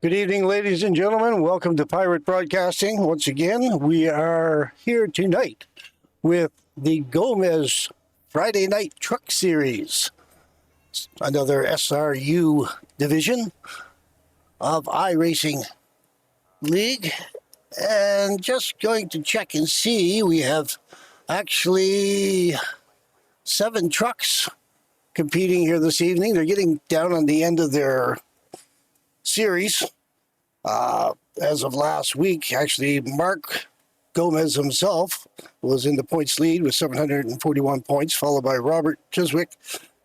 Good evening, ladies and gentlemen. Welcome to Pyrate Broadcasting. Once again, we are here tonight with the Gomez Friday Night Truck Series, another SRU division of iRacing League. And just going to check and see, we have actually 7 trucks competing here this evening. They're getting down on the end of their series. As of last week, actually, Mark Gomez himself was in the points lead with 741 points, followed by Robert Chiswick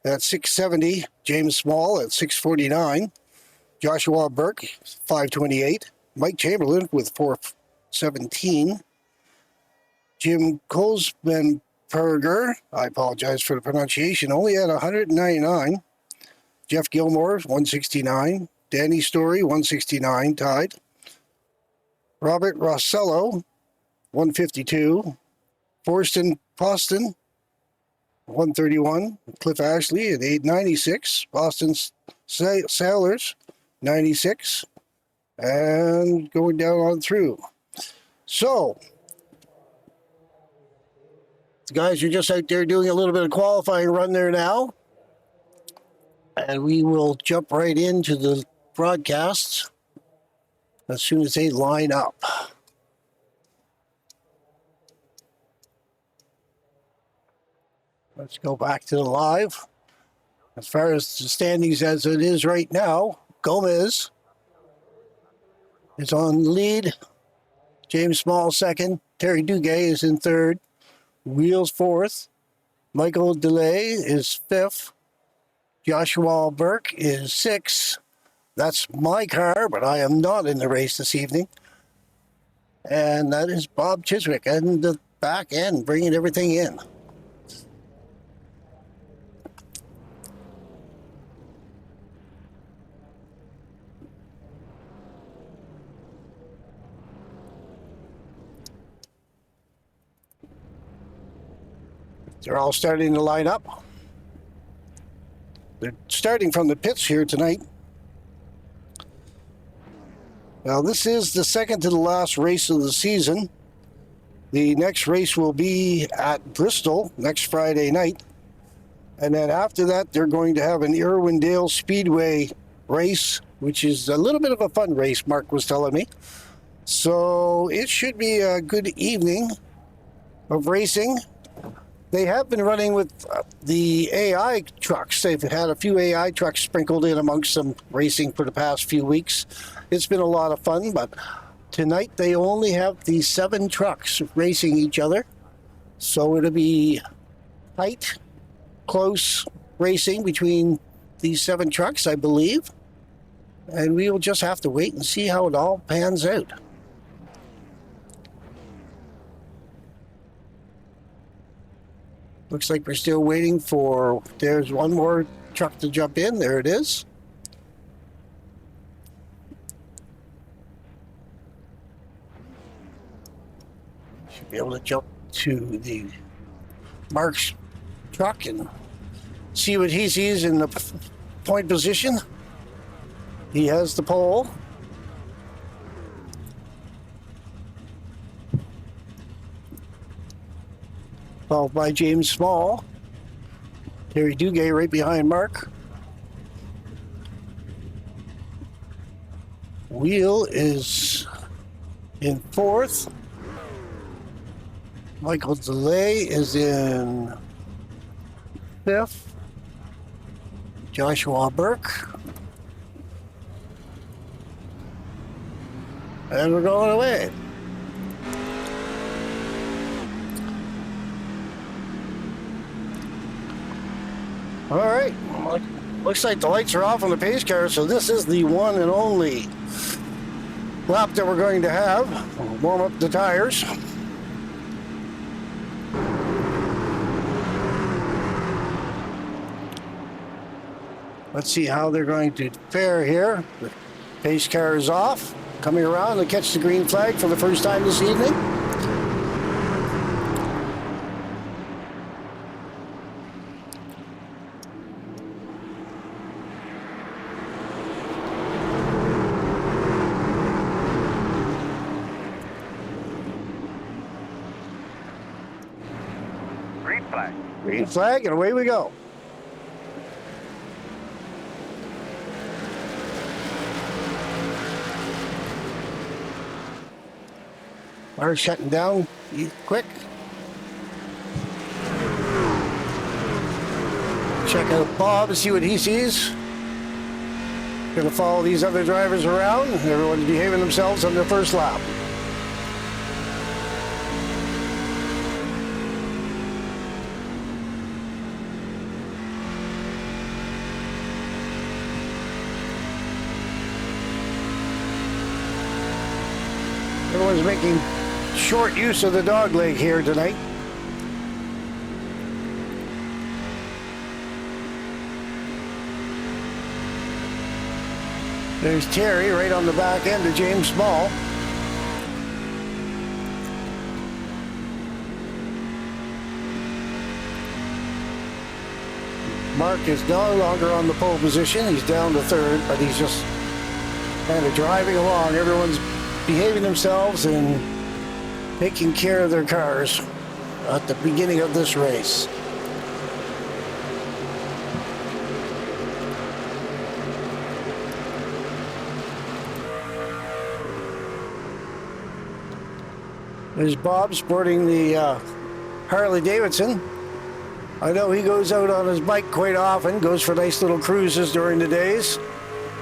at 670, James Small at 649, Joshua Burke 528, Mike Chamberlain with 417, Jim Kolsbenperger, I apologize for the pronunciation, only at 199, Jeff Gilmore 169, Danny Story 169 tied, Robert Rossello 152, Forston Poston 131, Cliff Ashley at 896, Boston Sailors 96, and going down on through. So the guys are just out there doing a little bit of qualifying run there now, and we will jump right into the broadcasts as soon as they line up. Let's go back to the live. As far as the standings as it is right now, Gomez is on lead. James Small second. Terry Duguay is in third. Wheels fourth. Michael DeLay is fifth. Joshua Burke is sixth. That's my car, but I am not in the race this evening. And that is Bob Chiswick and the back end, bringing everything in. They're all starting to line up. They're starting from the pits here tonight. Now, this is the second to the last race of the season. The next race will be at Bristol next Friday night. And then after that, they're going to have an Irwindale Speedway race, which is a little bit of a fun race, Mark was telling me. So it should be a good evening of racing. They have been running with the AI trucks. They've had a few AI trucks sprinkled in amongst some racing for the past few weeks. It's been a lot of fun, but tonight they only have these 7 trucks racing each other. So it'll be tight, close racing between these 7 trucks, I believe. And we will just have to wait and see how it all pans out. Looks like we're still waiting for, there's one more truck to jump in. There it is. Should be able to jump to the Mark's truck and see what he sees in the point position. He has the pole. Followed by James Small. Terry Duguay right behind Mark. Wheel is in 4th. Michael DeLay is in 5th. Joshua Burke. And we're going away. All right, looks like the lights are off on the pace car, so this is the one and only lap that we're going to have. We'll warm up the tires. Let's see how they're going to fare here. The pace car is off, coming around to catch the green flag for the first time this evening. flag. Green flag, and away we go. Mark's shutting down quick. Check out Bob and see what he sees. Gonna follow these other drivers around. Everyone's behaving themselves on their first lap. Everyone's making short use of the dog leg here tonight. There's Terry right on the back end of James Small. Mark is no longer on the pole position. He's down to third, but he's just kind of driving along. Everyone's behaving themselves and taking care of their cars at the beginning of this race. There's Bob sporting the Harley Davidson. I know he goes out on his bike quite often, goes for nice little cruises during the days.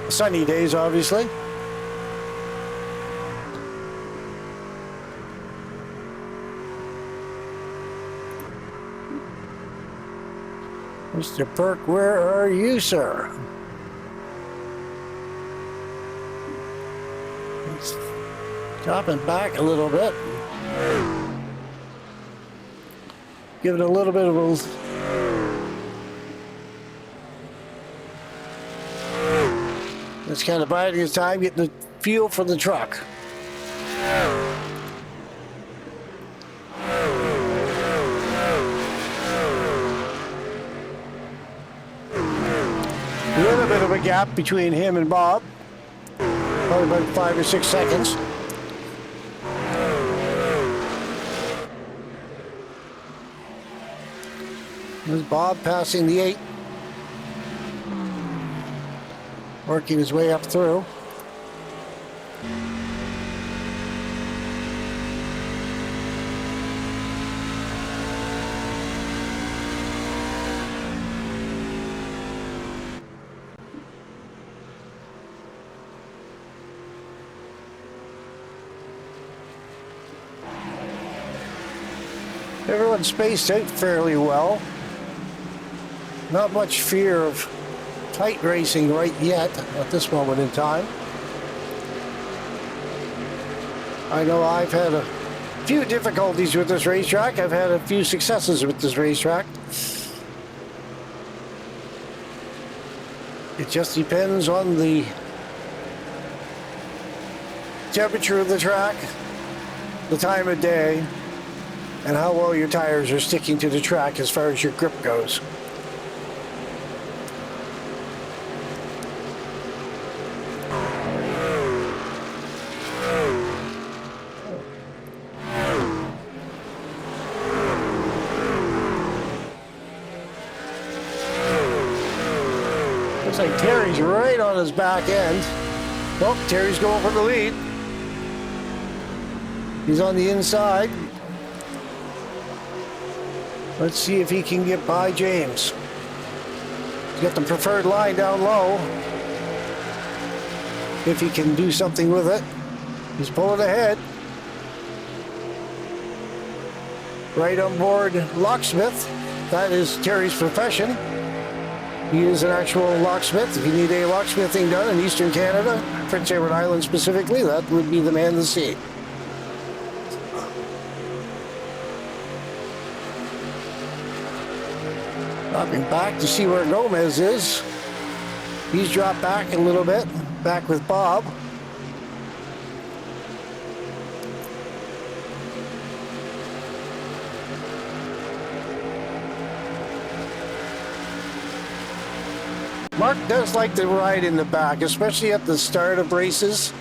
Sunny days, obviously. Mr. Perk, where are you, sir? He's dropping back a little bit. Give it a little bit of a... It's kind of biding his time, getting the feel for the truck. A little bit of a gap between him and Bob. Probably about 5 or 6 seconds. There's Bob passing the 8. Working his way up through. Everyone's spaced out fairly well. Not much fear of tight racing right yet at this moment in time. I know I've had a few difficulties with this racetrack. I've had a few successes with this racetrack. It just depends on the temperature of the track, the time of day, and how well your tires are sticking to the track as far as your grip goes. Looks like Terry's right on his back end. Well, Terry's going for the lead. He's on the inside. Let's see if he can get by James. He's got the preferred line down low. If he can do something with it. He's pulling ahead. Right on board locksmith. That is Terry's profession. He is an actual locksmith. If you need a locksmithing done in Eastern Canada, Prince Edward Island specifically, that would be the man to see. Dropping back to see where Gomez is. He's dropped back a little bit. Back with Bob. Mark does like to ride in the back, especially at the start of races.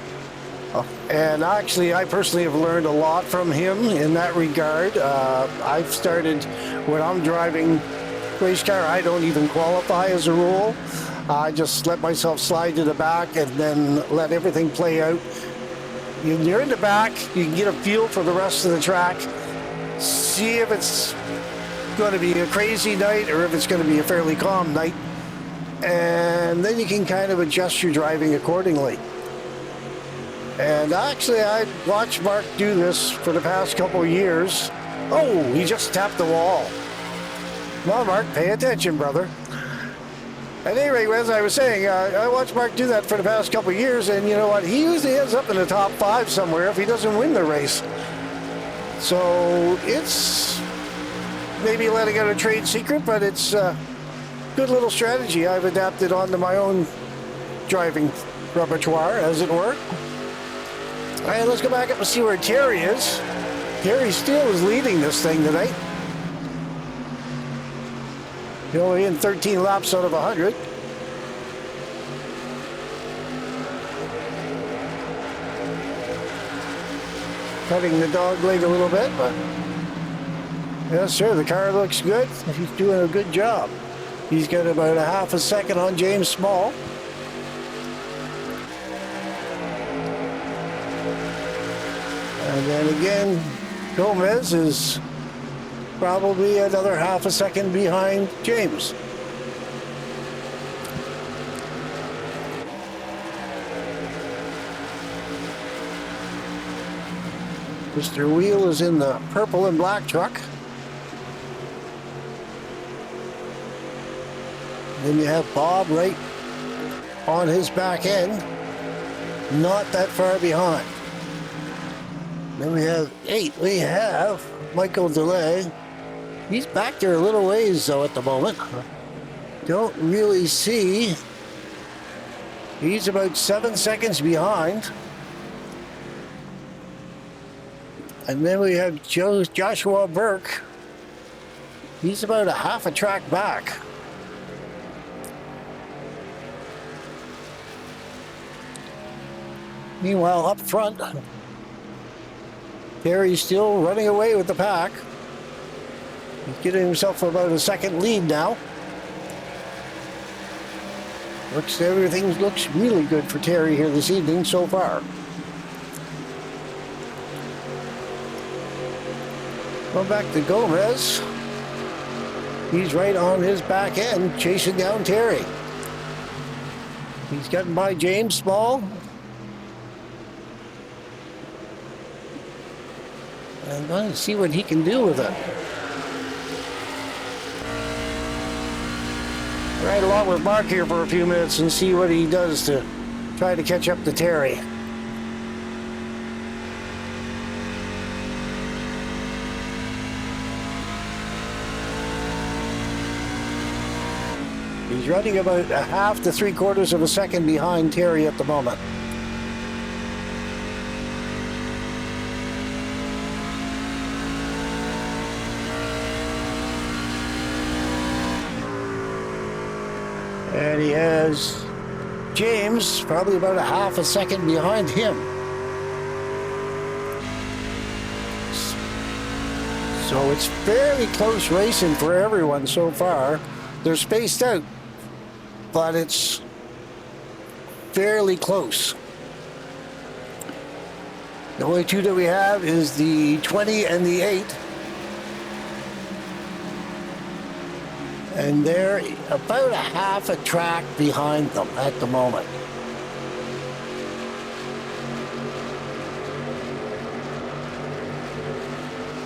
And actually, I personally have learned a lot from him in that regard. I've started, when I'm driving race car, I don't even qualify as a rule. I just let myself slide to the back and then let everything play out. You're in the back, you can get a feel for the rest of the track, see if it's going to be a crazy night or if it's going to be a fairly calm night, and then you can kind of adjust your driving accordingly. And actually, I watched Mark do this for the past couple of years. Oh, he just tapped the wall. Come on, Mark, pay attention, brother. At any rate, as I was saying, I watched Mark do that for the past couple of years, and you know what? He usually ends up in the top 5 somewhere if he doesn't win the race. So it's maybe letting out a trade secret, but it's a good little strategy I've adapted onto my own driving repertoire, as it were. All right, let's go back up and see where Terry is. Terry still is leading this thing tonight. He's only in 13 laps out of 100. Cutting the dog leg a little bit, but yes, sir, the car looks good. He's doing a good job. He's got about a half a second on James Small. And then again, Gomez is probably another half a second behind James. Mr. Wheel is in the purple and black truck. Then you have Bob right on his back end, not that far behind. Then we have 8. We have Michael DeLay. He's back there a little ways though at the moment. Don't really see. He's about 7 seconds behind. And then we have Joshua Burke. He's about a half a track back. Meanwhile, up front, Terry's still running away with the pack. He's getting himself about a second lead now. Everything looks really good for Terry here this evening so far. Going back to Gomez. He's right on his back end, chasing down Terry. He's gotten by James Small. I'm going to see what he can do with it. Right along with Mark here for a few minutes and see what he does to try to catch up to Terry. He's running about a half to 3/4 of a second behind Terry at the moment. And he has James probably about a half a second behind him. So it's fairly close racing for everyone so far. They're spaced out, but it's fairly close. The only two that we have is the 20 and the 8. And they're about a half a track behind them at the moment.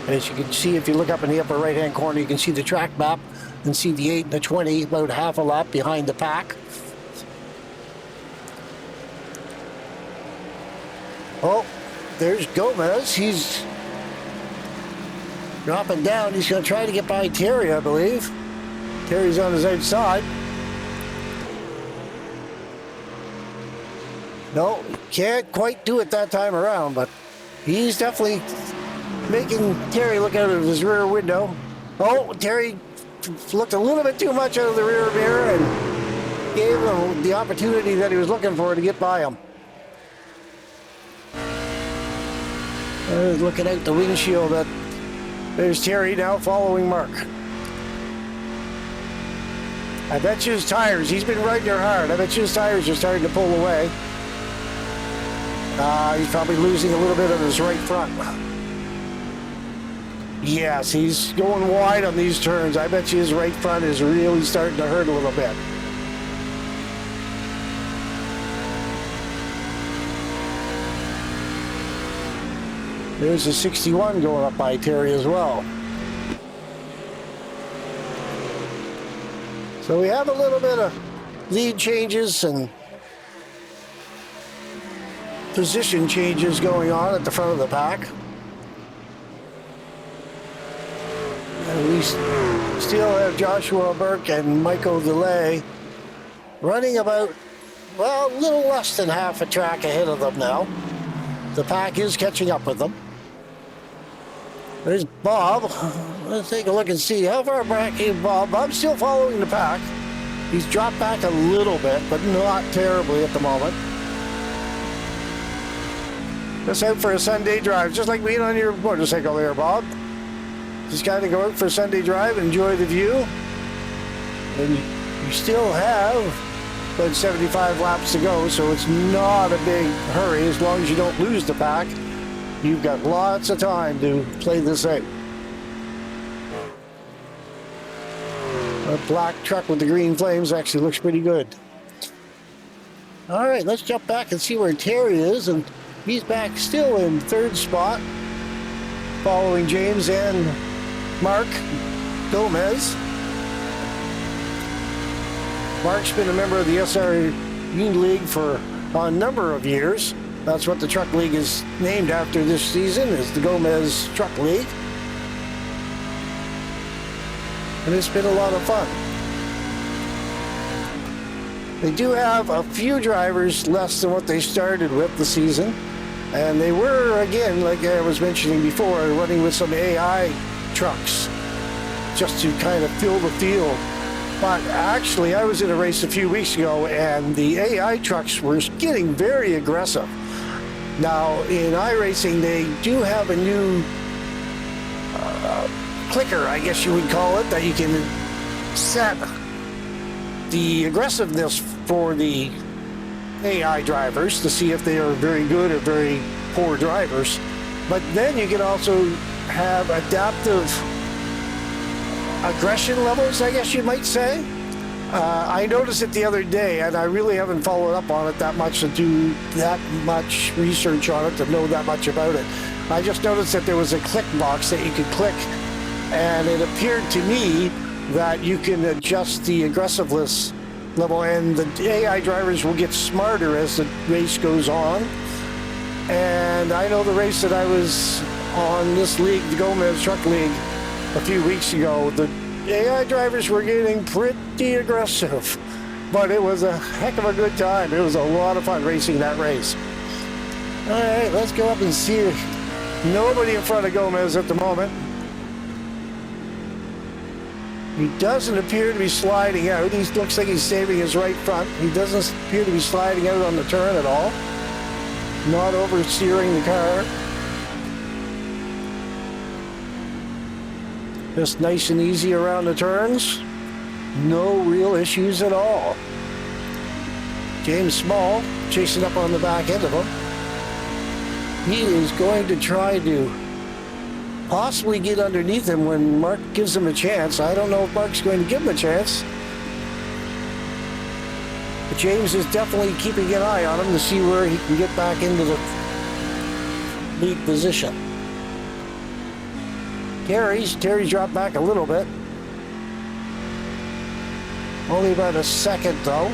As you can see, if you look up in the upper right-hand corner, you can see the track map and see the 8 and the 20 about half a lap behind the pack. Oh, there's Gomez. He's dropping down. He's going to try to get by Terry, I believe. Terry's on his outside. No, can't quite do it that time around, but he's definitely making Terry look out of his rear window. Oh, Terry looked a little bit too much out of the rear mirror and gave him the opportunity that he was looking for to get by him. Looking out the windshield, there's Terry now following Mark. I bet you his tires, he's been riding her hard. I bet you his tires are starting to pull away. He's probably losing a little bit of his right front. Yes, he's going wide on these turns. I bet you his right front is really starting to hurt a little bit. There's a 61 going up by Terry as well. So we have a little bit of lead changes and position changes going on at the front of the pack. And we still have Joshua Burke and Michael DeLay running about, well, a little less than half a track ahead of them now. The pack is catching up with them. There's Bob. Let's take a look and see how far back is Bob. Bob's still following the pack. He's dropped back a little bit, but not terribly at the moment. Just out for a Sunday drive, just like being on your motorcycle there, Bob. Just got to go out for a Sunday drive, enjoy the view. And you still have about 75 laps to go, so it's not a big hurry as long as you don't lose the pack. You've got lots of time to play this out. A black truck with the green flames actually looks pretty good. All right, let's jump back and see where Terry is, and he's back still in third spot, following James and Mark Gomez. Mark's been a member of the SRU League for a number of years. That's what the Truck League is named after this season, is the Gomez Truck League. And it's been a lot of fun. They do have a few drivers less than what they started with the season. And they were, again, like I was mentioning before, running with some AI trucks just to kind of fill the field. But actually, I was in a race a few weeks ago, and the AI trucks were getting very aggressive. Now, in iRacing, they do have a new clicker, I guess you would call it, that you can set the aggressiveness for the AI drivers to see if they are very good or very poor drivers. But then you can also have adaptive aggression levels, I guess you might say. I noticed it the other day, and I really haven't followed up on it that much to do that much research on it to know that much about it. I just noticed that there was a click box that you could click, and it appeared to me that you can adjust the aggressiveness level, and the AI drivers will get smarter as the race goes on. And I know the race that I was on, this league, the Gomez Truck League, a few weeks ago, the AI drivers were getting pretty aggressive, but it was a heck of a good time. It was a lot of fun racing that race. All right, let's go up and see. Nobody in front of Gomez at the moment. He doesn't appear to be sliding out. He looks like he's saving his right front. He doesn't appear to be sliding out on the turn at all. Not oversteering the car. Just nice and easy around the turns. No real issues at all. James Small chasing up on the back end of him. He is going to try to possibly get underneath him when Mark gives him a chance. I don't know if Mark's going to give him a chance. But James is definitely keeping an eye on him to see where he can get back into the lead position. Terry's dropped back a little bit. Only about a second though.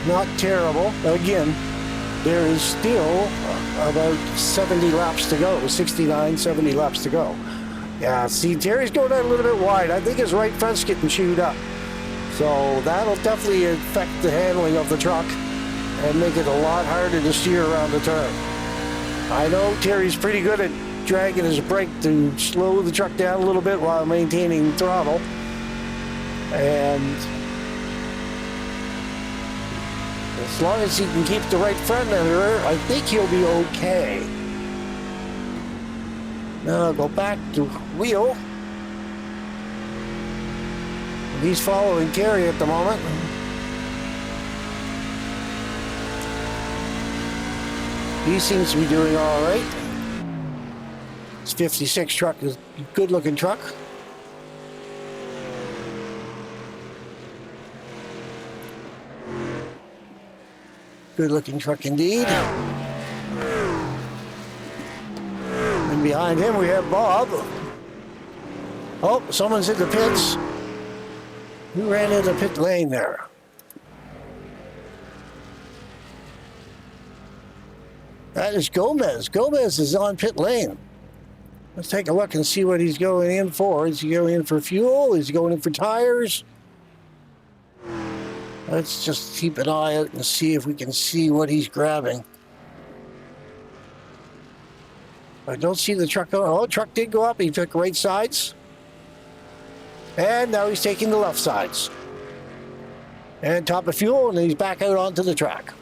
Not terrible. Again, there is still about 70 laps to go. 69, 70 laps to go. Yeah, see, Terry's going out a little bit wide. I think his right front's getting chewed up. So that'll definitely affect the handling of the truck and make it a lot harder to steer around the turn. I know Terry's pretty good at dragging his brake to slow the truck down a little bit while maintaining throttle. And as long as he can keep the right front under her, I think he'll be okay. Now I'll go back to Wheel. He's following Terry at the moment. He seems to be doing all right. This 56 truck is a good-looking truck. Good-looking truck indeed. And behind him we have Bob. Oh, someone's in the pits. Who ran into pit lane there? That is Gomez. Gomez is on pit lane. Let's take a look and see what he's going in for. Is he going in for fuel? Is he going in for tires? Let's just keep an eye out and see if we can see what he's grabbing. I don't see the truck going. Oh, the truck did go up. He took right sides. And now he's taking the left sides. And top of fuel, and he's back out onto the track.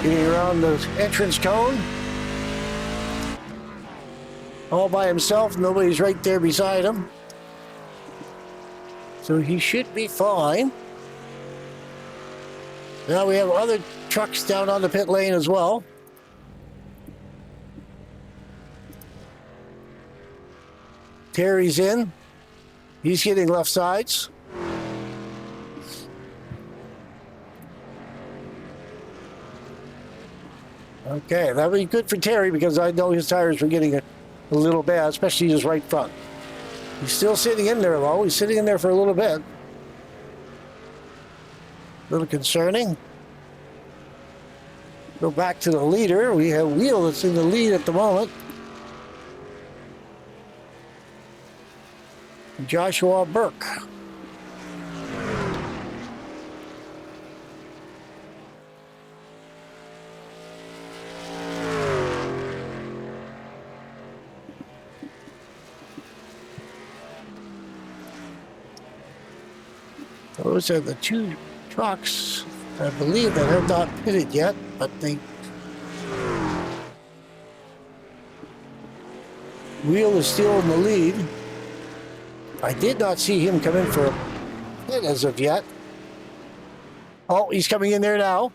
Getting around the entrance cone. All by himself. Nobody's right there beside him. So he should be fine. Now we have other trucks down on the pit lane as well. Terry's in. He's hitting left sides. Okay, that'll be good for Terry because I know his tires were getting a little bad, especially his right front. He's still sitting in there though. He's sitting in there for a little bit. A little concerning. Go back to the leader. We have Wheel that's in the lead at the moment. Joshua Burke. Those are the two trucks, I believe, that have not pitted yet, but they... Wheel is still in the lead. I did not see him come in for a pit as of yet. Oh, he's coming in there now.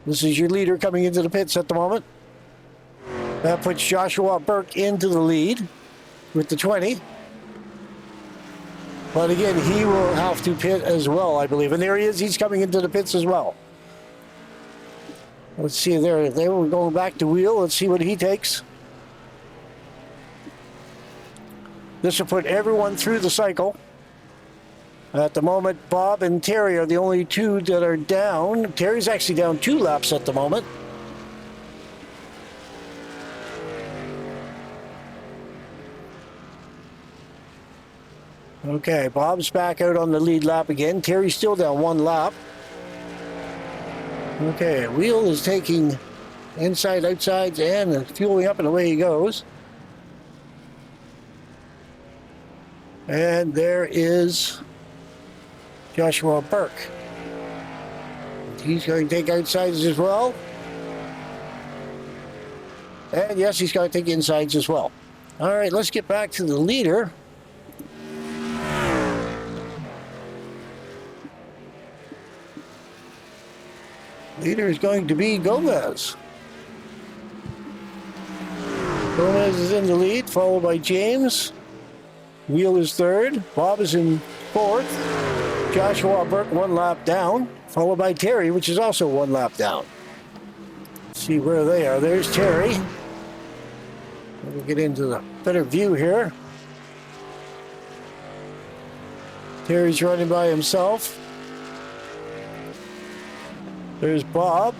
This is your leader coming into the pits at the moment. That puts Joshua Burke into the lead with the 20. But again, he will have to pit as well, I believe. And there he is. He's coming into the pits as well. Let's see there. They were going back to Wheel. Let's see what he takes. This will put everyone through the cycle. At the moment, Bob and Terry are the only two that are down. Terry's actually down 2 laps at the moment. Okay, Bob's back out on the lead lap again. Terry's still down 1 lap. Okay, Wheel is taking inside, outsides, and fueling up, and away he goes. And there is Joshua Burke. He's going to take outsides as well. And yes, he's going to take insides as well. All right, let's get back to the leader. Leader is going to be Gomez. Gomez is in the lead, followed by James. Wheel is third. Bob is in fourth. Joshua Burke 1 lap down, followed by Terry, which is also 1 lap down. Let's see where they are. There's Terry. We'll get into the better view here. Terry's running by himself. There's Bob.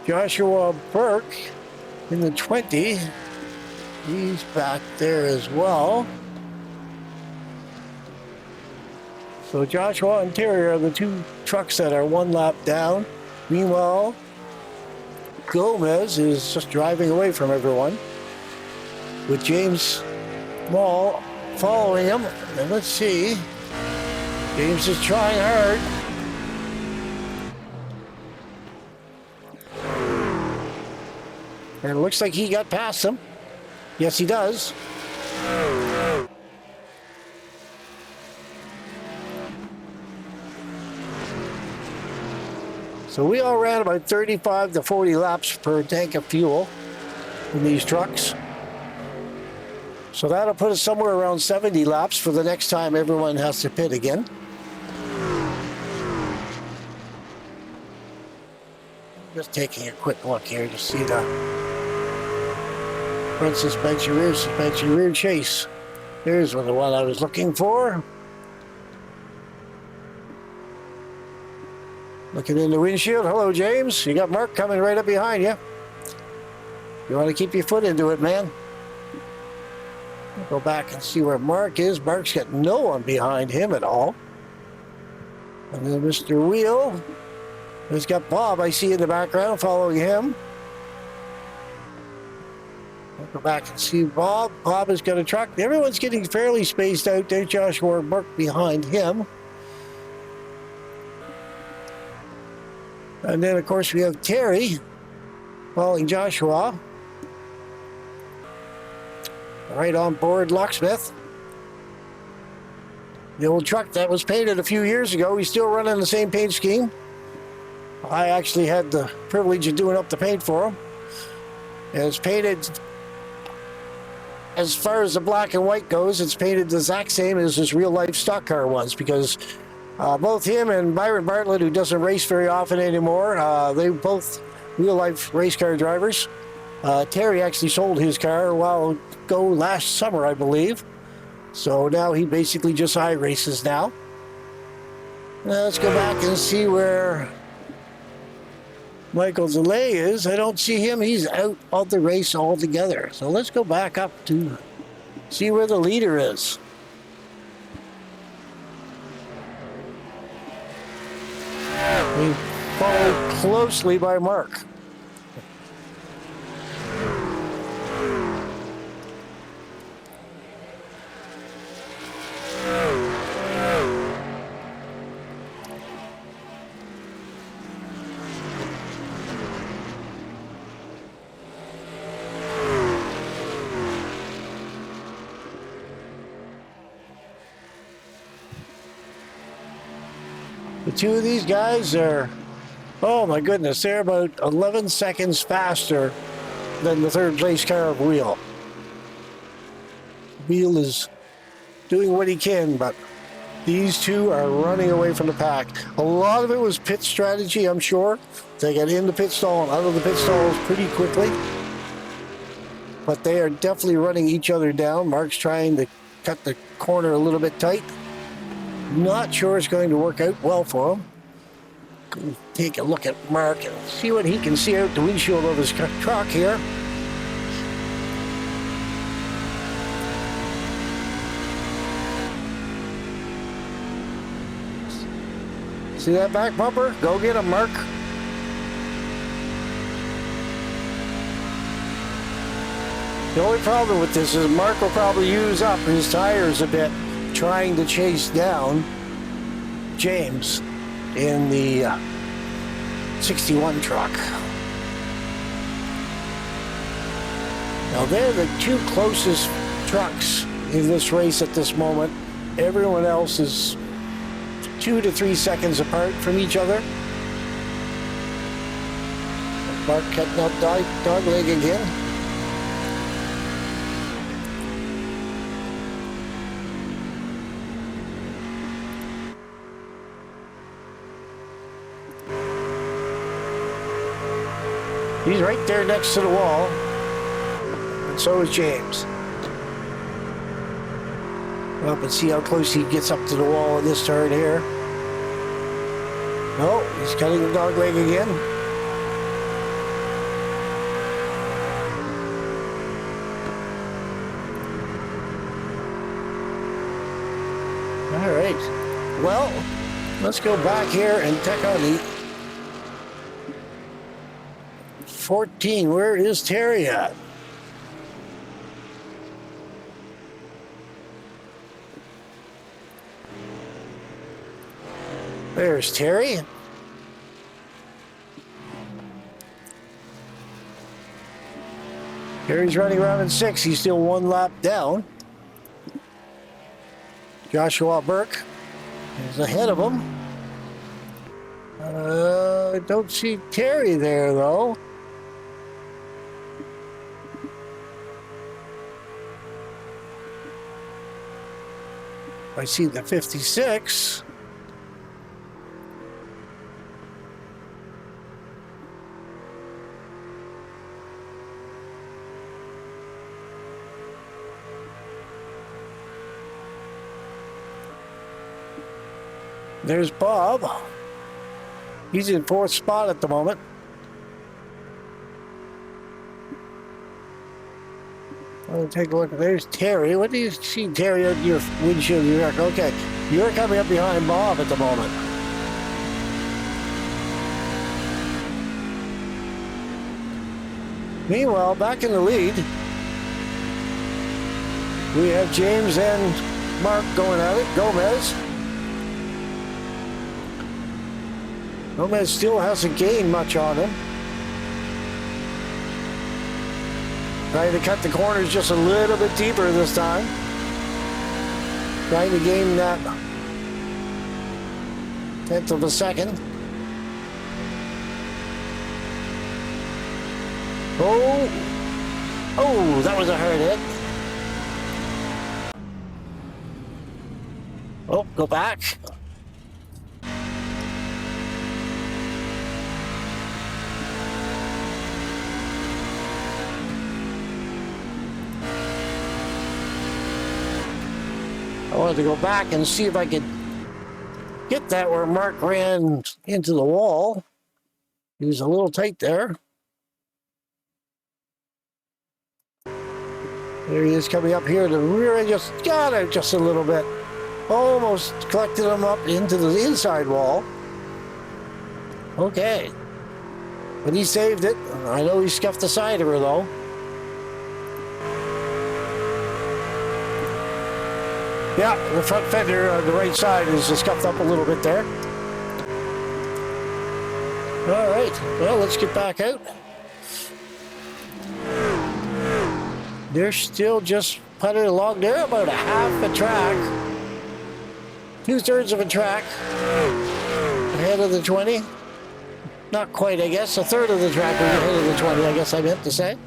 Joshua Burke in the 20. He's back there as well. So Joshua and Terry are the 2 trucks that are 1 lap down. Meanwhile, Gomez is just driving away from everyone, with James Mall following him. And let's see. James is trying hard. And it looks like he got past him. Yes, he does. So we all ran about 35 to 40 laps per tank of fuel in these trucks. So that'll put us somewhere around 70 laps for the next time everyone has to pit again. Just taking a quick look here to see the front suspension, rear chase. There's the one I was looking for. Looking in the windshield. Hello, James. You got Mark coming right up behind you. You want to keep your foot into it, man. Go back and see where Mark is. Mark's got no one behind him at all. And then Mr. Wheel has got Bob, I see in the background, following him. I'll go back and see Bob. Bob has got a truck. Everyone's getting fairly spaced out there. Joshua Mark behind him. And then, of course, we have Terry following Joshua. Right on board Locksmith. The old truck that was painted a few years ago. He's still running the same paint scheme. I actually had the privilege of doing up the paint for him. And it's painted, as far as the black and white goes, it's painted the exact same as his real life stock car was, because both him and Byron Bartlett, who doesn't race very often anymore, they both real life race car drivers. Terry actually sold his car a while ago, last summer, I believe. So now he basically just races now. Now let's go back and see where Michael Delay is. I don't see him. He's out of the race altogether. So let's go back up to see where the leader is. Being followed closely by Mark. The two of these guys are, oh my goodness, they're about 11 seconds faster than the third place car of Wheel. Wheel is doing what he can, but these two are running away from the pack. A lot of it was pit strategy, I'm sure. They got in the pit stall and out of the pit stalls pretty quickly. But they are definitely running each other down. Mark's trying to cut the corner a little bit tight. Not sure it's going to work out well for him. Take a look at Mark and see what he can see out the windshield of his truck here. See that back bumper? Go get him, Mark. The only problem with this is Mark will probably use up his tires a bit trying to chase down James in the 61 truck. Now they're the two closest trucks in this race at this moment. Everyone else is 2 to 3 seconds apart from each other. Mark cutting up dog leg again. He's right there next to the wall, and so is James. Up and see how close he gets up to the wall in this turn here. No, he's cutting the dog leg again. All right. Well, let's go back here and check on the 14. Where is Terry at? There's Terry. Here he's running around in 6th. He's still 1 lap down. Joshua Burke is ahead of him. I don't see Terry there, though. I see the 56. There's Bob. He's in 4th spot at the moment. I'll take a look. There's Terry. What do you see, Terry, on your windshield? Okay, you're coming up behind Bob at the moment. Meanwhile, back in the lead, we have James and Mark going at it. Gomez still hasn't gained much on him. Trying to cut the corners just a little bit deeper this time. Trying to gain that 1/10 of a second. Oh, that was a hard hit. Oh, go back. I wanted to go back and see if I could get that where Mark ran into the wall. He was a little tight there. There he is coming up here. The rear end just got it just a little bit. Almost collected him up into the inside wall. Okay. But he saved it. I know he scuffed the side of her though. Yeah, the front fender on the right side is scuffed up a little bit there. All right, well, let's get back out. They're still just putting along. They're about a half a track, 2/3 of a track ahead of the 20. Not quite, I guess. 1/3 of the track is ahead of the 20, I guess I meant to say.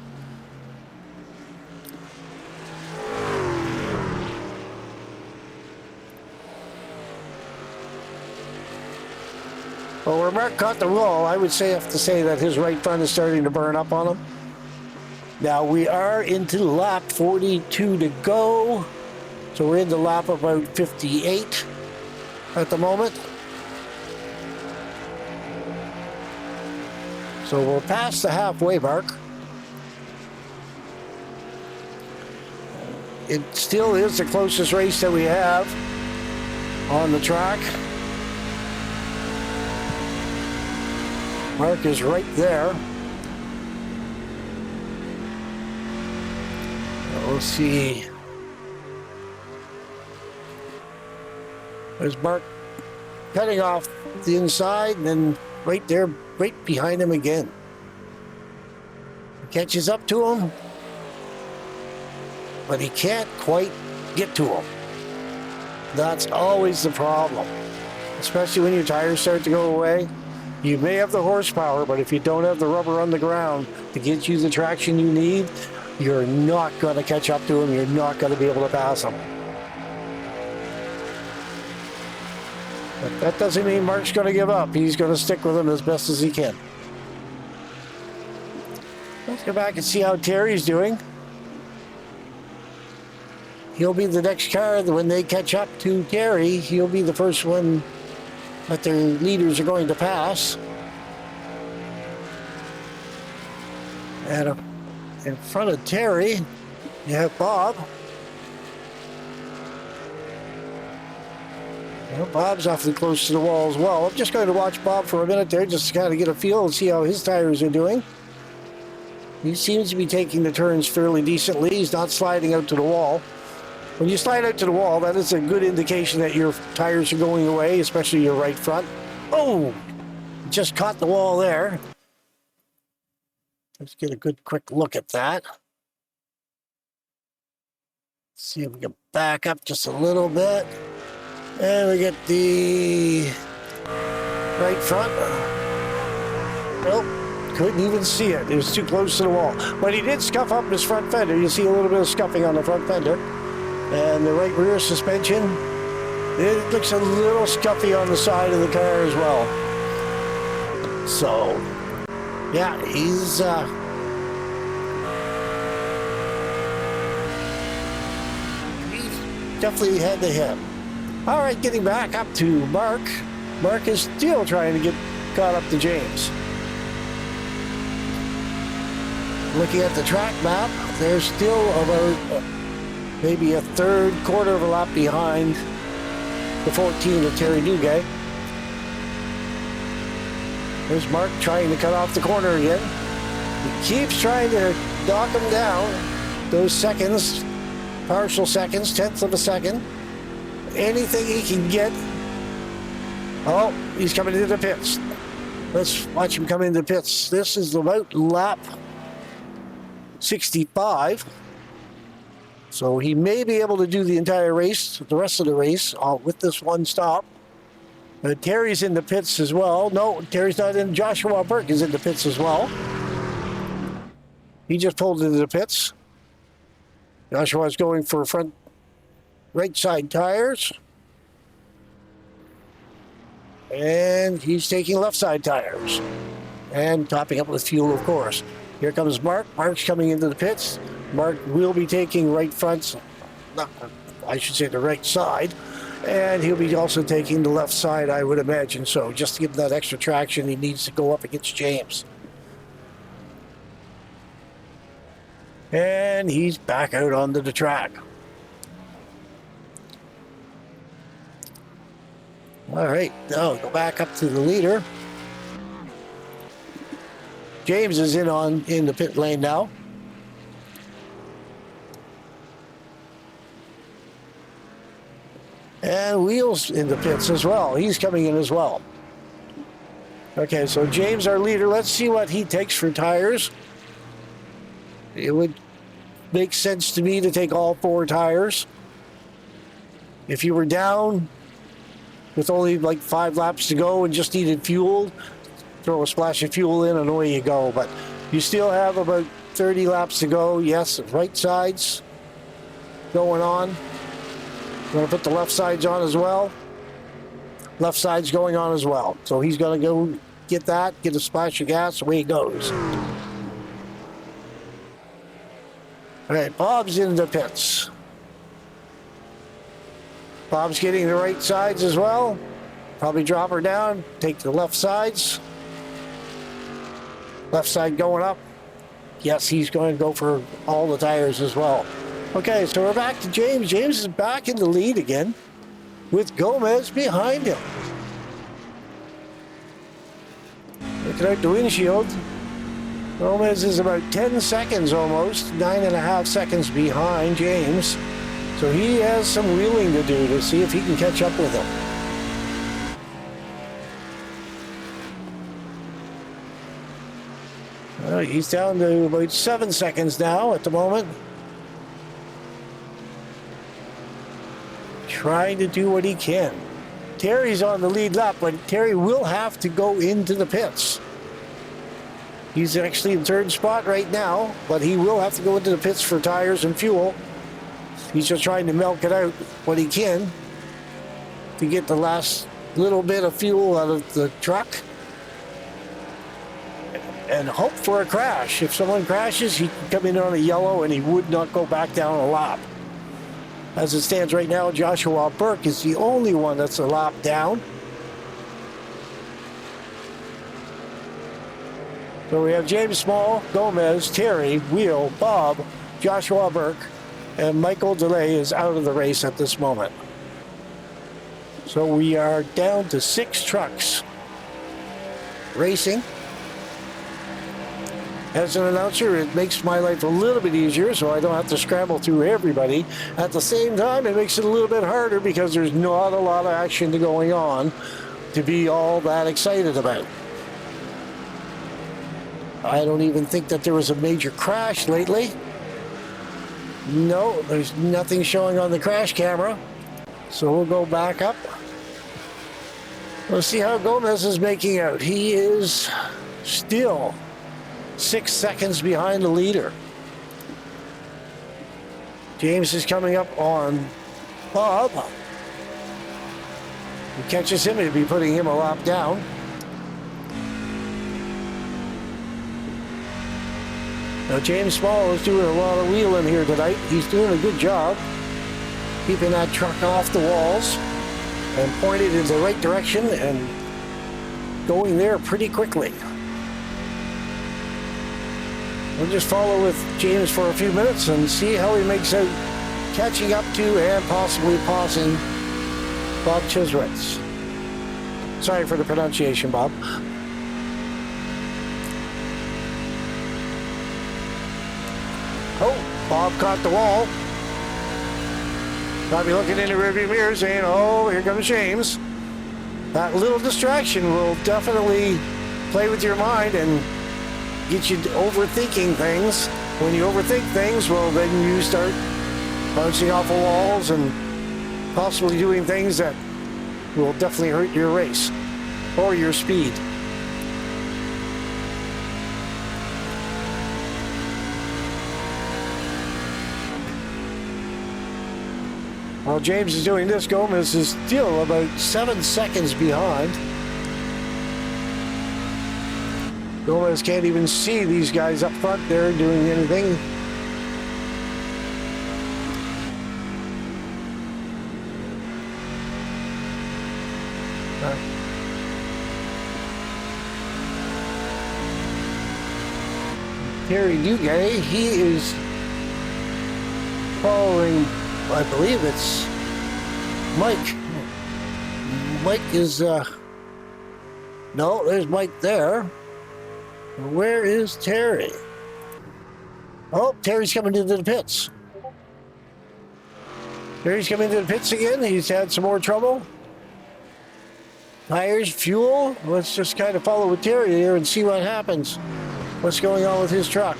Well, where Mark caught the wall, I would have to say that his right front is starting to burn up on him. Now we are into lap 42 to go. So we're into lap about 58 at the moment. So we're past the halfway mark. It still is the closest race that we have on the track. Mark is right there. We'll see. There's Mark cutting off the inside and then right there, right behind him again. Catches up to him, but he can't quite get to him. That's always the problem, especially when your tires start to go away. You may have the horsepower, but if you don't have the rubber on the ground to get you the traction you need, you're not going to catch up to him. You're not going to be able to pass him. But that doesn't mean Mark's going to give up. He's going to stick with him as best as he can. Let's go back and see how Terry's doing. He'll be the next car when they catch up to Terry. He'll be the first one that their leaders are going to pass. And in front of Terry, you have Bob. Well, Bob's awfully close to the wall as well. I'm just going to watch Bob for a minute there just to kind of get a feel and see how his tires are doing. He seems to be taking the turns fairly decently. He's not sliding out to the wall. When you slide out to the wall, that is a good indication that your tires are going away, especially your right front. Oh, just caught the wall there. Let's get a good quick look at that. See if we can back up just a little bit. And we get the right front. Nope, couldn't even see it. It was too close to the wall. But he did scuff up his front fender. You see a little bit of scuffing on the front fender. And the right rear suspension, it looks a little scuffy on the side of the car as well. So, yeah, he's definitely had the hit. All right, getting back up to Mark. Mark is still trying to get caught up to James. Looking at the track map, they're still about maybe a third, quarter of a lap behind the 14 of Terry Newgay. There's Mark trying to cut off the corner again. He keeps trying to knock him down. Those seconds, partial seconds, tenths of a second. Anything he can get. Oh, he's coming into the pits. Let's watch him come into the pits. This is about lap 65. So he may be able to do the entire race, the rest of the race, with this one stop. Terry's in the pits as well. No, Terry's not in. Joshua Burke is in the pits as well. He just pulled into the pits. Joshua's going for front right side tires. And he's taking left side tires. And topping up with fuel, of course. Here comes Mark. Mark's coming into the pits. Mark will be taking right front, I should say the right side. And he'll be also taking the left side, I would imagine so. Just to give him that extra traction, he needs to go up against James. And he's back out onto the track. All right, now go back up to the leader. James is in the pit lane now. And Wheels in the pits as well. He's coming in as well. Okay, so James, our leader, let's see what he takes for tires. It would make sense to me to take all 4 tires. If you were down with only like 5 laps to go and just needed fuel, throw a splash of fuel in and away you go. But you still have about 30 laps to go. Yes, right sides going on. Going to put the left sides on as well. Left side's going on as well. So he's going to go get that, get a splash of gas, away he goes. All right, Bob's in the pits. Bob's getting the right sides as well. Probably drop her down, take the left sides. Left side going up. Yes, he's going to go for all the tires as well. Okay, so we're back to James. James is back in the lead again with Gomez behind him. Looking out the windshield. Gomez is about 10 seconds almost, 9.5 seconds behind James. So he has some wheeling to do to see if he can catch up with him. He's down to about 7 seconds now at the moment. Trying to do what he can. Terry's on the lead lap, but Terry will have to go into the pits. He's actually in third spot right now, but he will have to go into the pits for tires and fuel. He's just trying to milk it out what he can to get the last little bit of fuel out of the truck and hope for a crash. If someone crashes, he can come in on a yellow and he would not go back down a lap. As it stands right now, Joshua Burke is the only one that's a lap down. So we have James Small, Gomez, Terry, Wheel, Bob, Joshua Burke, and Michael DeLay is out of the race at this moment. So we are down to 6 trucks racing. As an announcer, it makes my life a little bit easier, so I don't have to scramble through everybody. At the same time, it makes it a little bit harder because there's not a lot of action going on to be all that excited about. I don't even think that there was a major crash lately. No, there's nothing showing on the crash camera. So we'll go back up. Let's see how Gomez is making out. He is still 6 seconds behind the leader. James is coming up on Bob. He catches him, he'll be putting him a lap down. Now James Small is doing a lot of wheeling here tonight. He's doing a good job keeping that truck off the walls and pointed in the right direction and going there pretty quickly. We'll just follow with James for a few minutes and see how he makes out catching up to and possibly passing Bob Chiswitz. Sorry for the pronunciation, Bob. Oh, Bob caught the wall. Probably looking in the rearview mirror saying, oh, here comes James. That little distraction will definitely play with your mind and get you overthinking things. When you overthink things, well, then you start bouncing off of walls and possibly doing things that will definitely hurt your race or your speed. While James is doing this, Gomez is still about 7 seconds behind. Gomez can't even see these guys up front there doing anything. Terry Duguay, he is following, I believe it's Mike. Mike is, no, there's Mike there. Where is Terry? Oh, Terry's coming into the pits. Terry's coming into the pits again. He's had some more trouble. Tires, fuel. Let's just kind of follow with Terry here and see what happens. What's going on with his truck?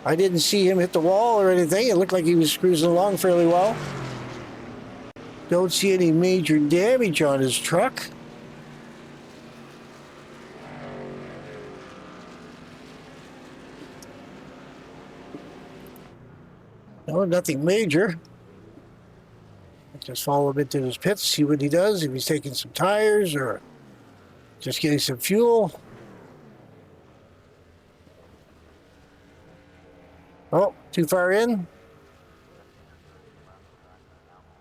I didn't see him hit the wall or anything. It looked like he was cruising along fairly well. Don't see any major damage on his truck. No, nothing major. Just follow him into his pits, see what he does, if he's taking some tires or just getting some fuel. Oh, too far in.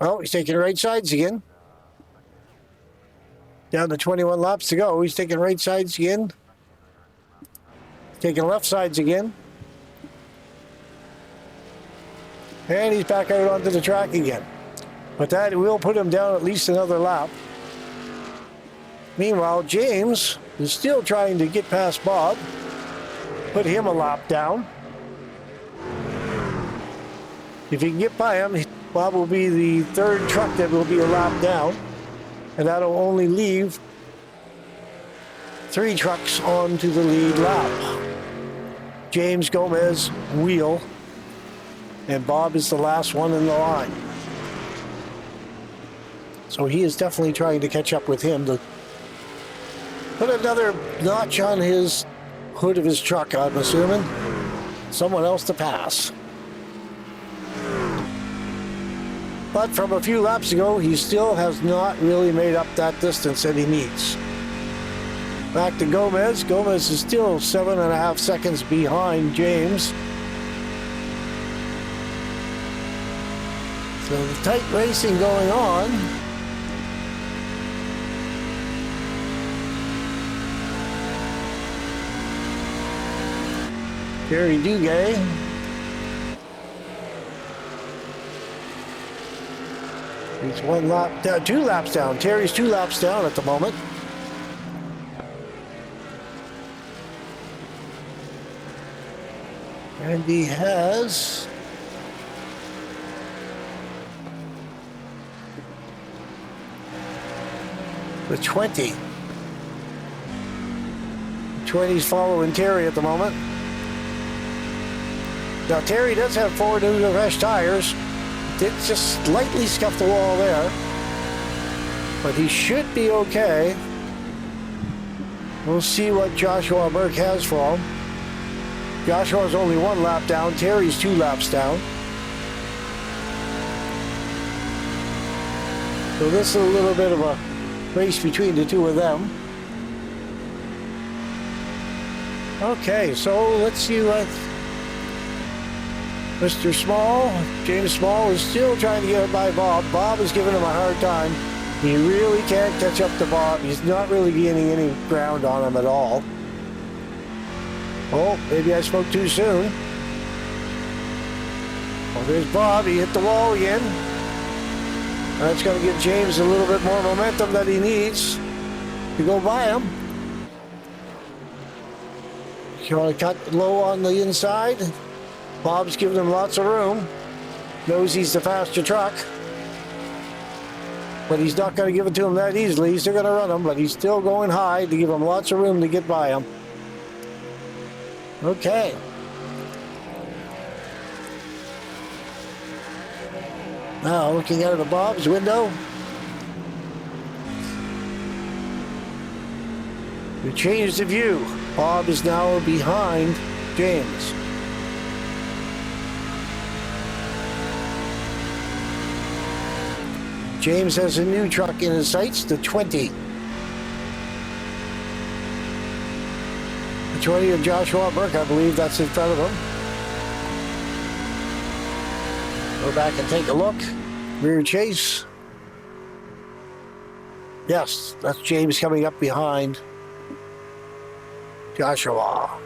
Oh, he's taking right sides again. Down to 21 laps to go. He's taking right sides again. Taking left sides again. And he's back out onto the track again. But that will put him down at least another lap. Meanwhile, James is still trying to get past Bob. Put him a lap down. If he can get by him, Bob will be the third truck that will be a lap down. And that'll only leave 3 trucks onto the lead lap. James, Gomez, Wheel, and Bob is the last one in the line. So he is definitely trying to catch up with him to put another notch on his hood of his truck, I'm assuming. Someone else to pass. But from a few laps ago, he still has not really made up that distance that he needs. Back to Gomez. Gomez is still 7.5 seconds behind James. So the tight racing going on. Terry Duguay. He's 1 lap down, 2 laps down. Terry's 2 laps down at the moment. And he has the 20. 20's following Terry at the moment. Now Terry does have 4 new fresh tires. Did just slightly scuff the wall there, but he should be okay. We'll see what Joshua Burke has for him. Joshua's only 1 lap down. Terry's 2 laps down. So this is a little bit of a race between the two of them. Okay, so let's see what Mr. Small, James Small, is still trying to get by Bob. Bob is giving him a hard time. He really can't catch up to Bob. He's not really gaining any ground on him at all. Oh, maybe I spoke too soon. Well, there's Bob. He hit the wall again. That's going to give James a little bit more momentum that he needs to go by him. You want to cut low on the inside. Bob's giving him lots of room. Knows he's the faster truck. But he's not going to give it to him that easily. He's still going to run him, but he's still going high to give him lots of room to get by him. Okay. Now, looking out of Bob's window. We changed the view. Bob is now behind James. James has a new truck in his sights, the 20. The 20 of Joshua Burke, I believe that's in front of him. Go back and take a look. Rear chase. Yes, that's James coming up behind Joshua.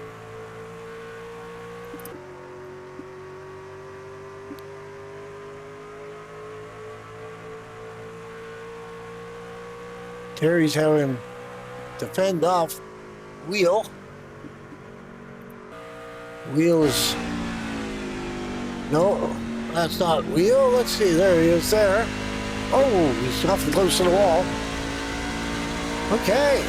Terry's having to fend off Wheel. Wheel is... No, that's not Wheel. Let's see, there he is there. Oh, he's awfully close to the wall. Okay.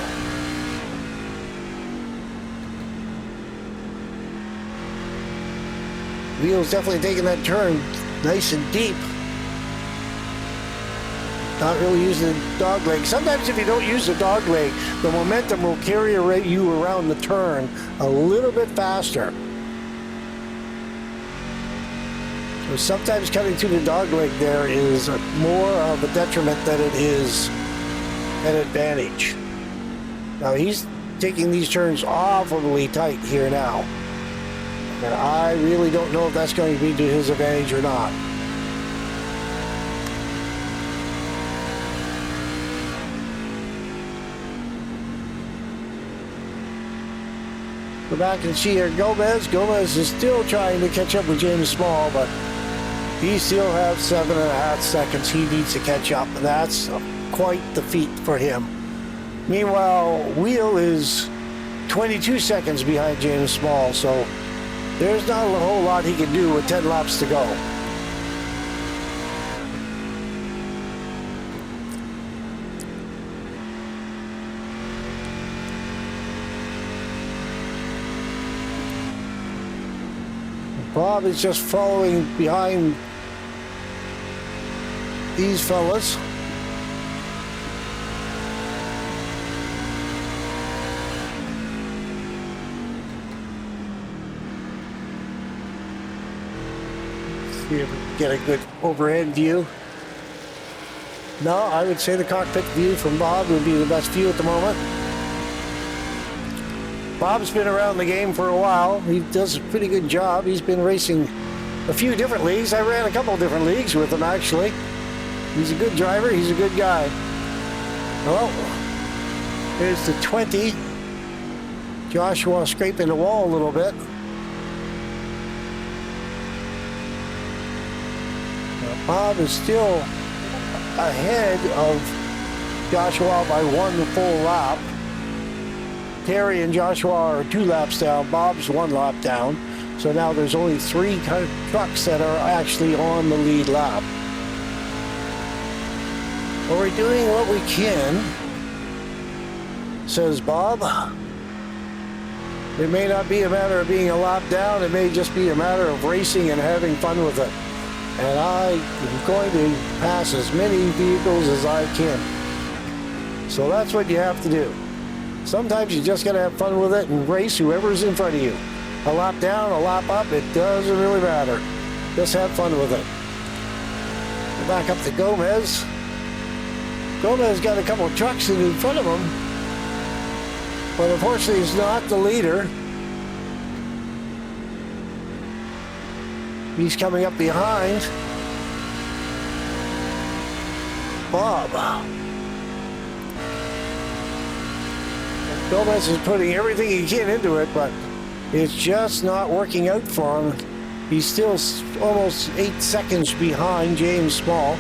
Wheel's definitely taking that turn nice and deep. Not really using the dog leg. Sometimes if you don't use the dog leg, the momentum will carry you around the turn a little bit faster. So sometimes cutting through the dog leg there is more of a detriment than it is an advantage. Now he's taking these turns awfully tight here now. And I really don't know if that's going to be to his advantage or not. Go back and see here, Gomez. Gomez is still trying to catch up with James Small, but he still has 7.5 seconds he needs to catch up, and that's quite the feat for him. Meanwhile, Wheel is 22 seconds behind James Small, so there's not a whole lot he can do with 10 laps to go. Bob is just following behind these fellas. See if we can get a good overhead view. No, I would say the cockpit view from Bob would be the best view at the moment. Bob's been around the game for a while. He does a pretty good job. He's been racing a few different leagues. I ran a couple of different leagues with him, actually. He's a good driver. He's a good guy. Well, here's the 20. Joshua scraping the wall a little bit. Bob is still ahead of Joshua by 1 full lap. Terry and Joshua are 2 laps down. Bob's 1 lap down. So now there's only 3 trucks that are actually on the lead lap. Well, we're doing what we can, says Bob. It may not be a matter of being a lap down. It may just be a matter of racing and having fun with it. And I am going to pass as many vehicles as I can. So that's what you have to do. Sometimes you just got to have fun with it and race whoever's in front of you. A lap down, a lap up, it doesn't really matter. Just have fun with it. Back up to Gomez. Gomez got a couple of trucks in front of him, but unfortunately he's not the leader. He's coming up behind Bob. Gomez is putting everything he can into it, but it's just not working out for him. He's still almost 8 seconds behind James Small.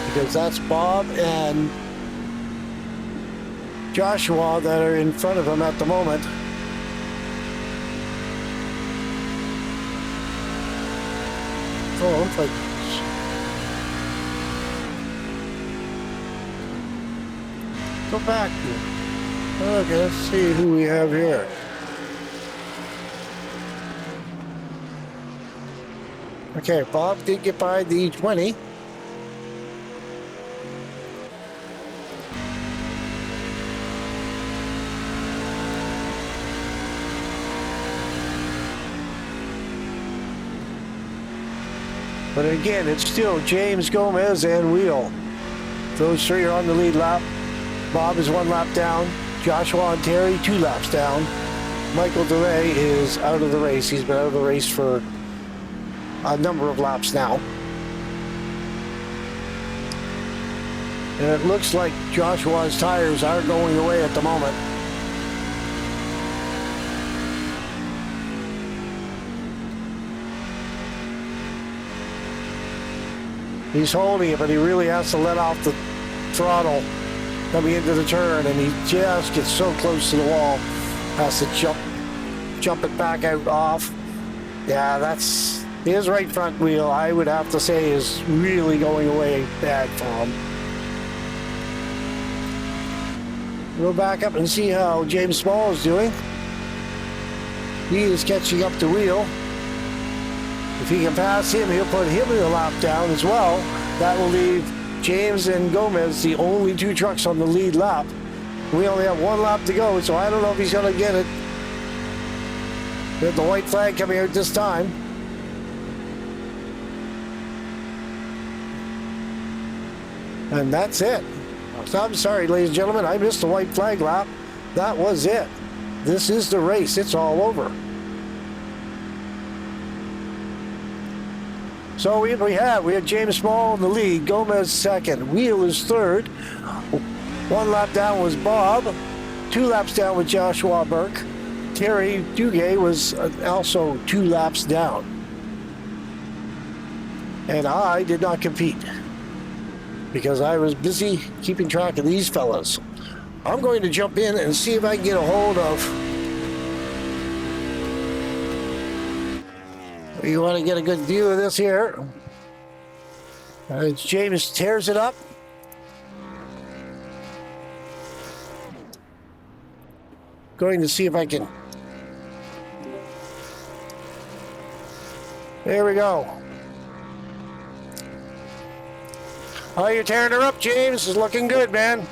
Because that's Bob and Joshua that are in front of him at the moment. Oh, looks like... Go back. Okay, let's see who we have here. Okay, Bob did get by the 20. But again, it's still James, Gomez, and Wheel. Those three are on the lead lap. Bob is 1 lap down. Joshua and Terry, 2 laps down. Michael DeRay is out of the race. He's been out of the race for a number of laps now. And it looks like Joshua's tires are going away at the moment. He's holding it, but he really has to let off the throttle coming into the turn, and he just gets so close to the wall, has to jump it back out off. Yeah, that's his right front wheel, I would have to say, is really going away bad for him. We'll back up and see how James Small is doing. He is catching up to Wheel. If he can pass him, he'll put him in the lap down as well. That will leave James and Gomez the only 2 trucks on the lead lap. We only have 1 lap to go, so I don't know if he's going to get it. We have the white flag coming out this time. And that's it. So I'm sorry, ladies and gentlemen, I missed the white flag lap. That was it. This is the race. It's all over. So we have James Small in the lead, Gomez second, Wheel is third. 1 lap down was Bob, 2 laps down with Joshua Burke. Terry Duguay was also 2 laps down. And I did not compete because I was busy keeping track of these fellas. I'm going to jump in and see if I can get a hold of... You want to get a good view of this here. James tears it up. Going to see if I can. There we go. Oh, you're tearing her up, James. It's looking good, man.